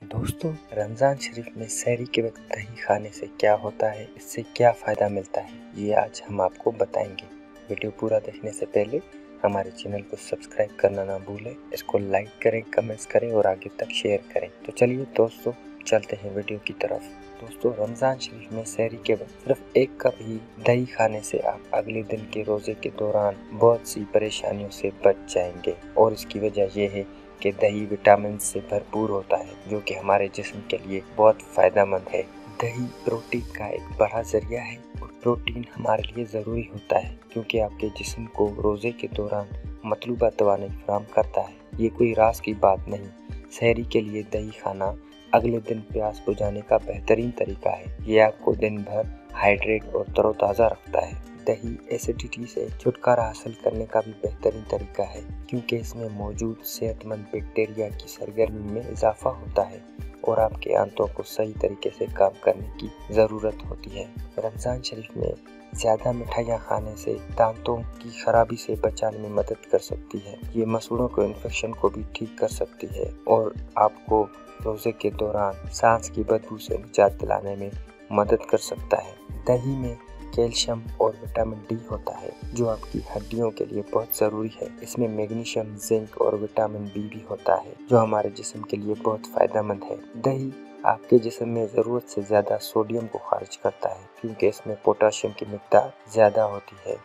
दोस्तों, रमज़ान शरीफ में सहरी के वक्त दही खाने से क्या होता है, इससे क्या फ़ायदा मिलता है, ये आज हम आपको बताएंगे। वीडियो पूरा देखने से पहले हमारे चैनल को सब्सक्राइब करना ना भूलें, इसको लाइक करें, कमेंट्स करें और आगे तक शेयर करें। तो चलिए दोस्तों, चलते हैं वीडियो की तरफ। दोस्तों, रमज़ान शरीफ में सहरी के वक्त सिर्फ 1 कप ही दही खाने से आप अगले दिन के रोज़े के दौरान बहुत सी परेशानियों से बच जाएंगे। और इसकी वजह यह है कि दही विटामिन से भरपूर होता है, जो कि हमारे जिस्म के लिए बहुत फ़ायदेमंद है। दही प्रोटीन का एक बड़ा ज़रिया है और प्रोटीन हमारे लिए ज़रूरी होता है क्योंकि आपके जिस्म को रोज़े के दौरान मतलूबा तवानाई फराहम करता है। ये कोई राज की बात नहीं। सहरी के लिए दही खाना अगले दिन प्यास बुझाने का बेहतरीन तरीका है। ये आपको दिन भर हाइड्रेट और तरोताज़ा रखता है। दही एसिडिटी से छुटकारा हासिल करने का भी बेहतरीन तरीका है क्योंकि इसमें मौजूद सेहतमंद बैक्टीरिया की सरगर्मी में इजाफा होता है और आपके आंतों को सही तरीके से काम करने की ज़रूरत होती है। रमज़ान शरीफ में ज़्यादा मिठाइयाँ खाने से दांतों की खराबी से बचाने में मदद कर सकती है। ये मसूड़ों को इन्फेक्शन को भी ठीक कर सकती है और आपको रोज़े के दौरान सांस की बदबू से निजात दिलाने में मदद कर सकता है। दही में कैल्शियम और विटामिन डी होता है जो आपकी हड्डियों के लिए बहुत ज़रूरी है। इसमें मैग्नीशियम, जिंक और विटामिन बी भी होता है जो हमारे जिस्म के लिए बहुत फ़ायदेमंद है। दही आपके जिस्म में ज़रूरत से ज़्यादा सोडियम को खारिज करता है क्योंकि इसमें पोटाशियम की मिकदार ज़्यादा होती है।